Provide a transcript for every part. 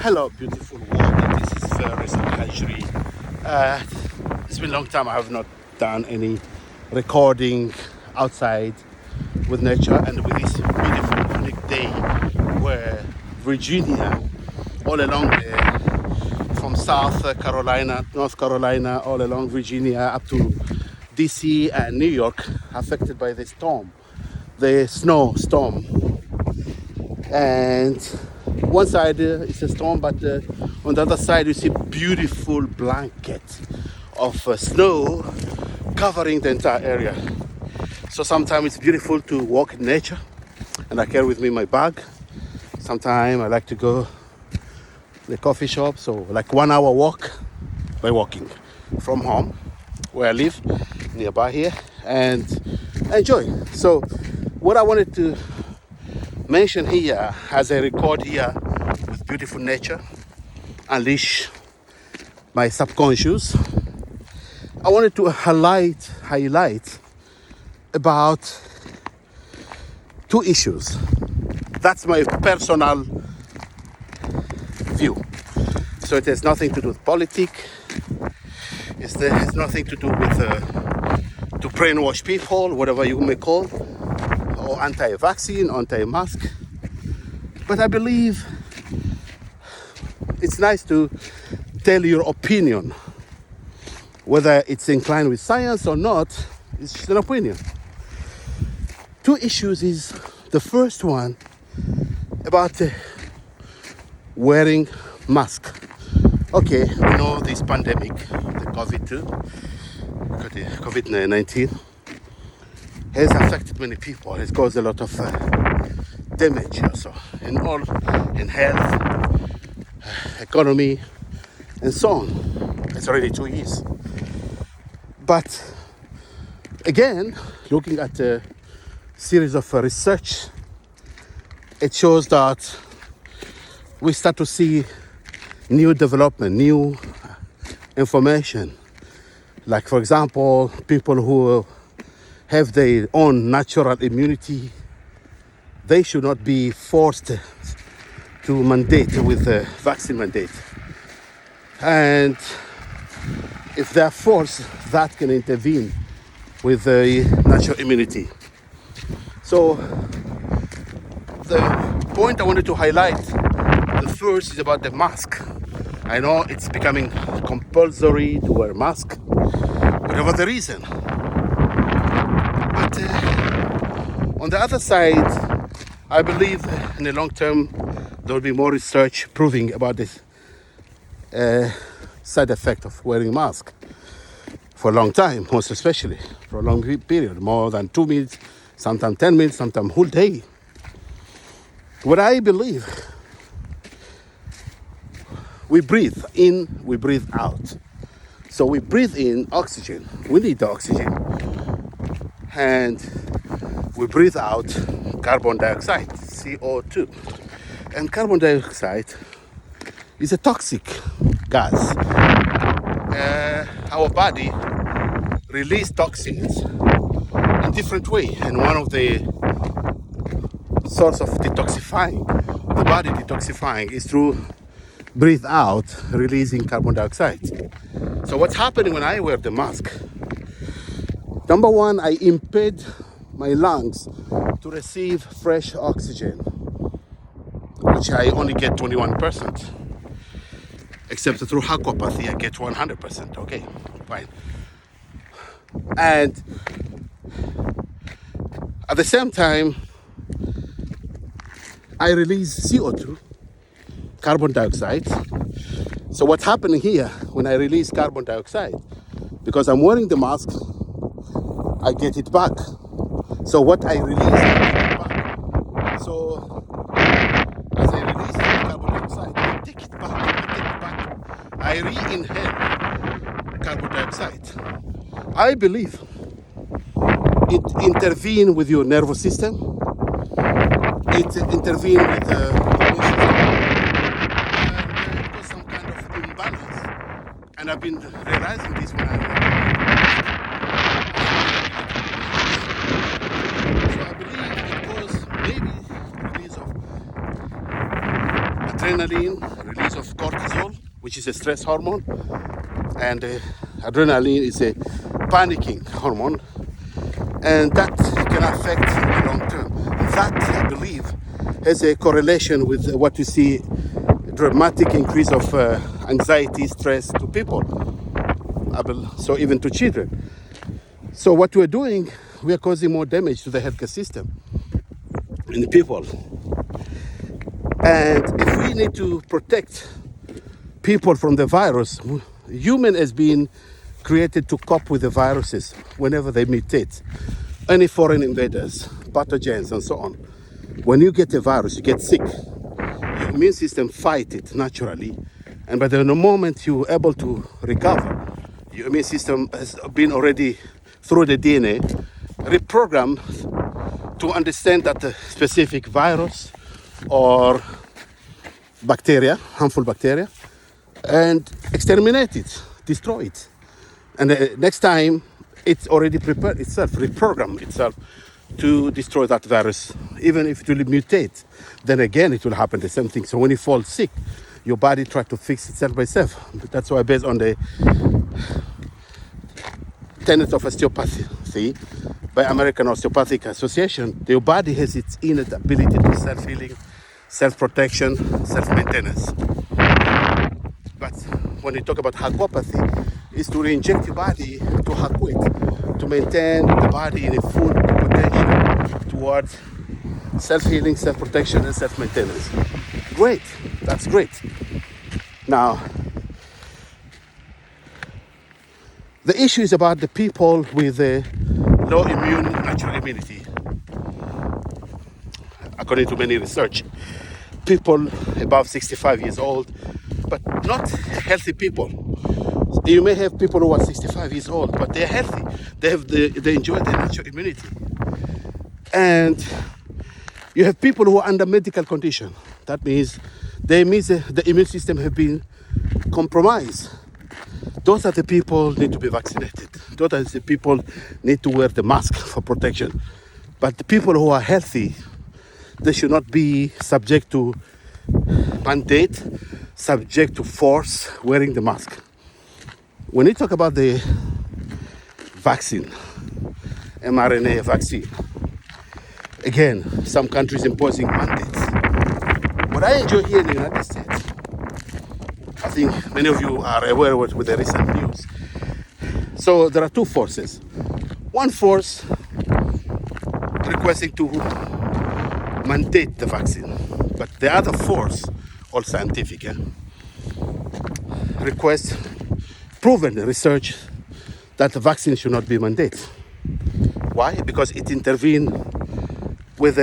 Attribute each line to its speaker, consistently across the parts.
Speaker 1: Hello, beautiful world. This is Rizal Hajri. Uh, it's been a long time I have not done any recording outside with nature and with this beautiful, unique day where Virginia, all along there, from South Carolina, North Carolina, all along Virginia up to DC and New York, affected by the storm, the snow storm. And one side is a storm, but on the other side you see beautiful blanket of snow covering the entire area. So sometimes it's beautiful to walk in nature, and I carry with me my bag. Sometimes I like to go to the coffee shop, so like 1 hour walk by walking from home where I live nearby here, and enjoy. So what I wanted to mention here as I record here with beautiful nature, unleash my subconscious, I wanted to highlight about two issues. That's my personal view. So it has nothing to do with politics. It has nothing to do with to brainwash people, whatever you may call, or anti-vaccine, anti-mask. But I believe it's nice to tell your opinion. Whether it's inclined with science or not, it's just an opinion. Two issues is the first one about wearing mask. Okay, we know this pandemic, the COVID-19, has affected many people. It's caused a lot of damage also in health, economy, and so on. It's already 2 years. But again, looking at a series of research, it shows that we start to see new development, new information. Like, for example, people who have their own natural immunity, they should not be forced to mandate with a vaccine mandate. And if they're forced, that can intervene with the natural immunity. So the point I wanted to highlight, the first is about the mask. I know it's becoming compulsory to wear a mask, whatever the reason. But on the other side, I believe in the long term there will be more research proving about this side effect of wearing a mask for a long time, most especially for a long period, more than 2 minutes, sometimes 10 minutes, sometimes whole day. What I believe, we breathe in, we breathe out. So we breathe in oxygen, we need the oxygen, and we breathe out carbon dioxide, CO2. And carbon dioxide is a toxic gas. Our body releases toxins in different way, and one of the source of detoxifying, the body detoxifying, is through breathe out, releasing carbon dioxide. So what's happening when I wear the mask? Number one, I impede my lungs to receive fresh oxygen, which I only get 21%. Except through aquapathy, I get 100%. Okay, fine. And at the same time, I release CO2, carbon dioxide. So what's happening here when I release carbon dioxide? Because I'm wearing the mask, I get it back. So what I release, I get it back. So as I release the carbon dioxide, I take it back. I re-inhale carbon dioxide. I believe it intervenes with your nervous system. It intervenes with the hormone system. And it causes some kind of imbalance. And I've been realizing this when I so I believe it causes maybe release of adrenaline, release of cortisol, which is a stress hormone, and adrenaline is a panicking hormone, and that can affect in the long term. That, I believe, has a correlation with what you see, dramatic increase of anxiety, stress to people, so even to children. So what we're doing, we are causing more damage to the healthcare system and the people. And if we need to protect people from the virus, human has been created to cope with the viruses whenever they mutate. Any foreign invaders, pathogens, and so on. When you get a virus, you get sick. Your immune system fight it naturally, and by the moment you're able to recover, your immune system has been already through the DNA reprogrammed to understand that a specific virus or bacteria, harmful bacteria, and exterminate it, destroy it. And next time, it's already prepared itself, reprogrammed itself to destroy that virus. Even if it will mutate, then again it will happen the same thing. So when you fall sick, your body tries to fix itself by itself. That's why, based on the tenets of osteopathy by American Osteopathic Association, your body has its innate ability to self-healing, self-protection, self-maintenance. But when you talk about hackopathy, is to re-inject your body to hack it, to maintain the body in a full potential towards self-healing, self-protection, and self-maintenance. Great, that's great. Now, the issue is about the people with low natural immunity. According to many research, people above 65 years old, but not healthy people. You may have people who are 65 years old, but they're healthy. They enjoy their natural immunity. And you have people who are under medical condition. That means the immune system have been compromised. Those are the people need to be vaccinated. Those are the people need to wear the mask for protection. But the people who are healthy, they should not be subject to mandate, subject to force wearing the mask. When you talk about the vaccine, mRNA vaccine, again, some countries imposing mandates. What I enjoy here in the United States, I think many of you are aware with the recent news. So there are two forces. One force requesting to mandate the vaccine, but the other force, all scientific, requests proven research that the vaccine should not be mandated. Why? Because it intervenes with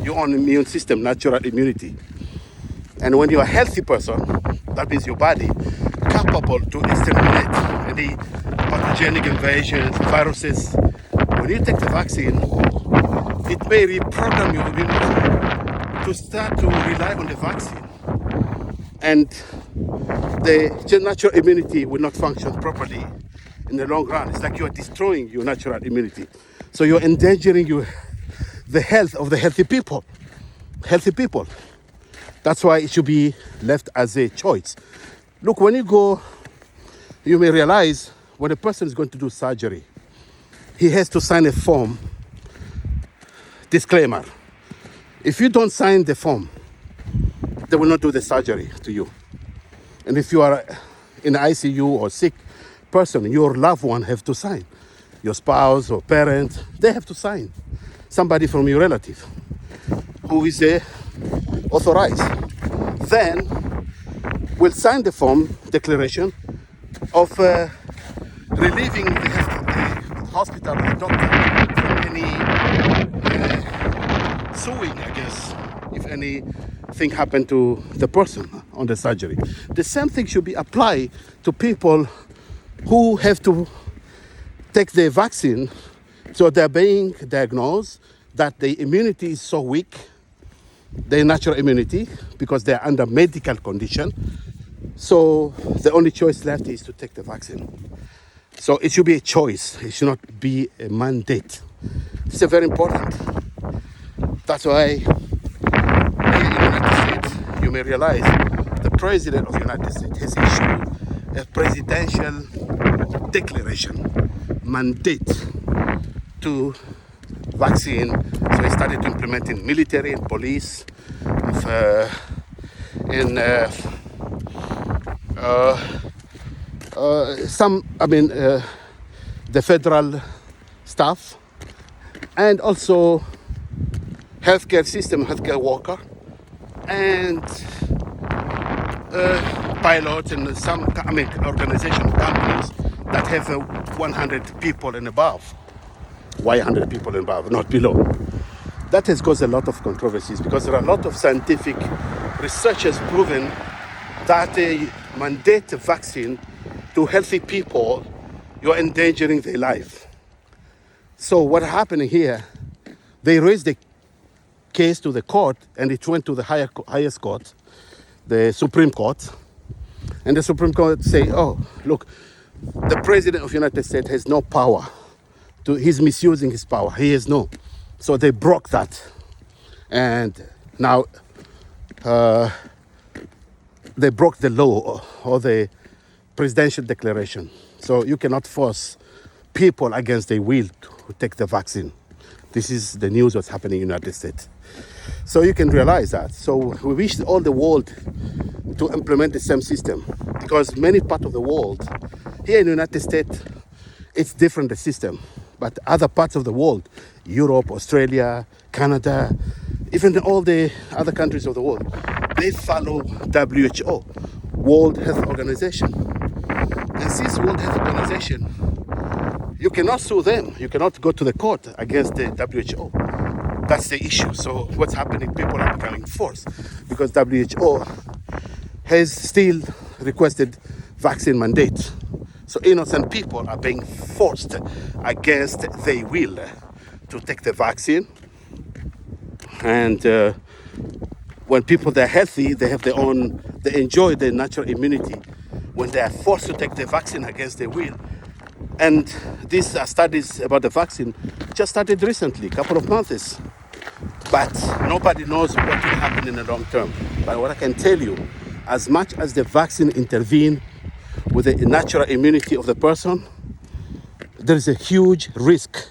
Speaker 1: your own immune system, natural immunity. And when you're a healthy person, that means your body capable to exterminate any pathogenic invasions, viruses. When you take the vaccine, it may reprogram your immunity to start to rely on the vaccine. And the natural immunity will not function properly in the long run. It's like you are destroying your natural immunity. So you're endangering the health of the healthy people. Healthy people. That's why it should be left as a choice. Look, when you go, you may realize when a person is going to do surgery, he has to sign a form, disclaimer. If you don't sign the form, they will not do the surgery to you. And if you are in the ICU or sick person, your loved one have to sign. Your spouse or parent, they have to sign. Somebody from your relative who is authorized. Then will sign the form, declaration of relieving the hospital or the doctor from any suing, I guess, if anything happened to the person on the surgery. The same thing should be applied to people who have to take the vaccine. So they're being diagnosed that the immunity is so weak, their natural immunity, because they're under medical condition. So the only choice left is to take the vaccine. So it should be a choice. It should not be a mandate. It's very important. That's why here in the United States, you may realize the President of the United States has issued a presidential declaration mandate to vaccine. So he started implementing military and police, in the federal staff, and also healthcare system, healthcare worker, and pilots and some organization companies that have 100 people and above. Why 100 people and above, not below? That has caused a lot of controversies because there are a lot of scientific researchers proven that they mandate a vaccine to healthy people, you're endangering their life. So what happened here, they raised the case to the court, and it went to the highest court, the Supreme Court. And the Supreme Court say, oh, look, the President of the United States has no power. He's misusing his power. He has no. So they broke that. And now they broke the law or the presidential declaration. So you cannot force people against their will to take the vaccine. This is the news what's happening in the United States. So you can realize that. So we wish all the world to implement the same system, because many parts of the world, here in the United States, it's different, the system. But other parts of the world, Europe, Australia, Canada, even all the other countries of the world, they follow WHO, World Health Organization. And since World Health Organization, you cannot sue them. You cannot go to the court against the WHO. That's the issue. So what's happening, people are becoming forced because WHO has still requested vaccine mandate. So innocent people are being forced against their will to take the vaccine. And when people, they're healthy, they have their own, they enjoy their natural immunity. When they are forced to take the vaccine against their will, and these studies about the vaccine just started recently, a couple of months. But nobody knows what will happen in the long term. But what I can tell you, as much as the vaccine intervene with the natural immunity of the person, there is a huge risk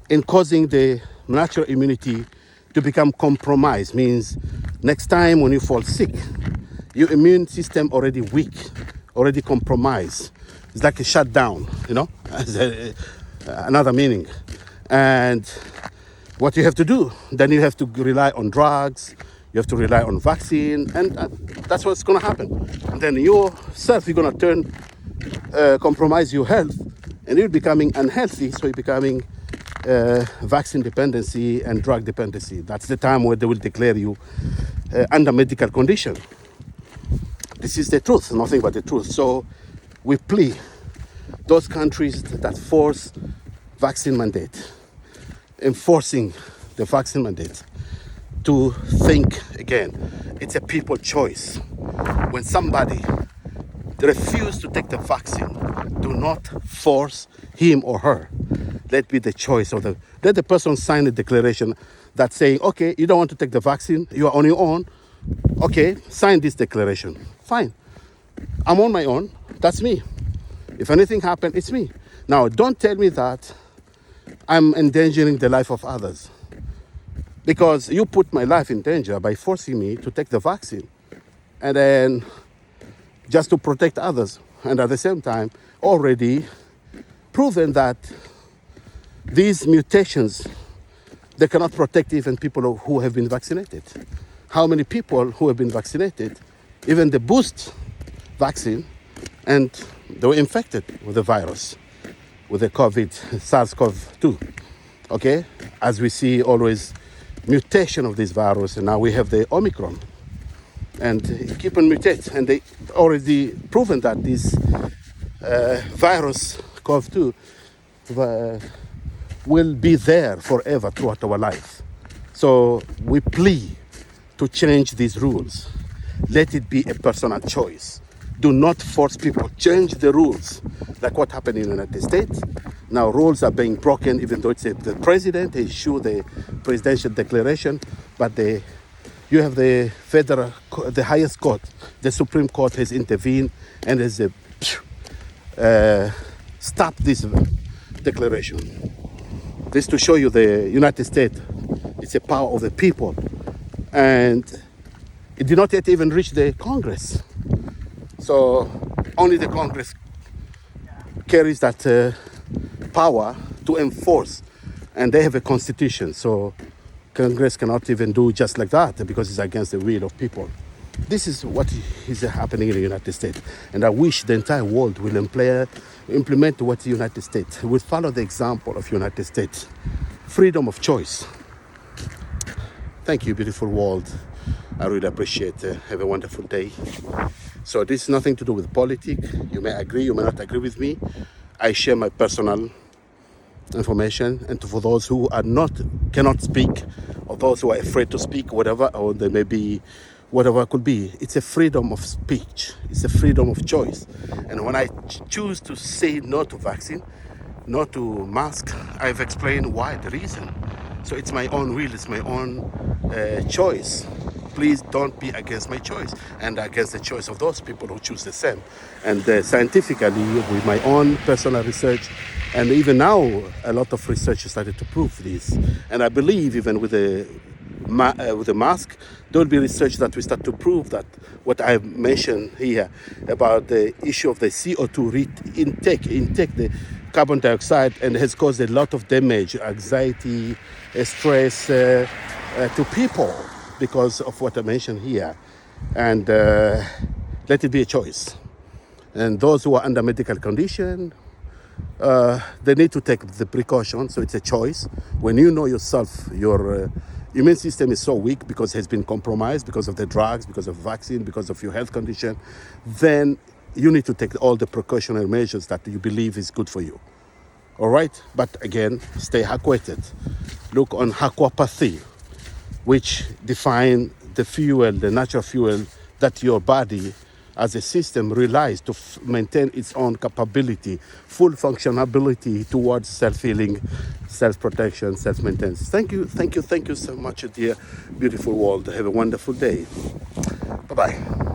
Speaker 1: in causing the natural immunity to become compromised. Means next time when you fall sick, your immune system already weak, already compromised. It's like a shutdown, another meaning. And what you have to do, then you have to rely on drugs, you have to rely on vaccine, and that's what's going to happen. And then yourself, you're going to compromise your health, and you're becoming unhealthy, so you're becoming vaccine dependency and drug dependency. That's the time where they will declare you under medical condition. This is the truth, nothing but the truth. So we plea those countries that force vaccine mandate, enforcing the vaccine mandate, to think again. It's a people choice. When somebody refuses to take the vaccine, do not force him or her. Let be the choice of let the person sign a declaration that saying, okay, you don't want to take the vaccine, you are on your own. Okay, sign this declaration. Fine. I'm on my own. That's me. If anything happens, it's me. Now, don't tell me that I'm endangering the life of others, because you put my life in danger by forcing me to take the vaccine, and then just to protect others, and at the same time already proven that these mutations, they cannot protect even people who have been vaccinated. How many people who have been vaccinated, even the boost vaccine, and they were infected with the virus, with the SARS-CoV-2, okay? As we see always mutation of this virus, and now we have the Omicron, and it keep on mutate, and they already proven that this virus, CoV-2, will be there forever throughout our life. So we plea to change these rules. Let it be a personal choice. Do not force people. Change the rules, like what happened in the United States. Now rules are being broken, even though it's the president issued the presidential declaration, but the You have the the highest court, the Supreme Court has intervened and has stopped this declaration. This to show you the United States, it's a power of the people. And it did not yet even reach the Congress. So only the Congress carries that power to enforce. And they have a constitution. So Congress cannot even do just like that because it's against the will of people. This is what is happening in the United States. And I wish the entire world will implement what the United States will follow the example of United States. Freedom of choice. Thank you, beautiful world. I really appreciate it. Have a wonderful day. So this is nothing to do with politics. You may agree, you may not agree with me. I share my personal information, and for those who cannot speak, or those who are afraid to speak, whatever, or they may be whatever it could be, it's a freedom of speech, it's a freedom of choice. And when I choose to say no to vaccine, no to mask, I've explained why, the reason. So it's my own will, it's my own choice. Please don't be against my choice and against the choice of those people who choose the same. And scientifically, with my own personal research, and even now, a lot of research started to prove this. And I believe even with the mask, there will be research that will start to prove that what I've mentioned here about the issue of the CO2 intake, the carbon dioxide, and has caused a lot of damage, anxiety, stress to people because of what I mentioned here. And let it be a choice. And those who are under medical condition, they need to take the precaution. So it's a choice. When you know yourself, your immune system is so weak because it has been compromised because of the drugs, because of vaccine, because of your health condition, then you need to take all the precautionary measures that you believe is good for you. All right? But again, stay aquated. Look on aquapathy, which define the fuel, the natural fuel that your body as a system relies to maintain its own capability, full functionality towards self-healing, self-protection, self-maintenance. Thank you so much, dear beautiful world. Have a wonderful day. Bye-bye.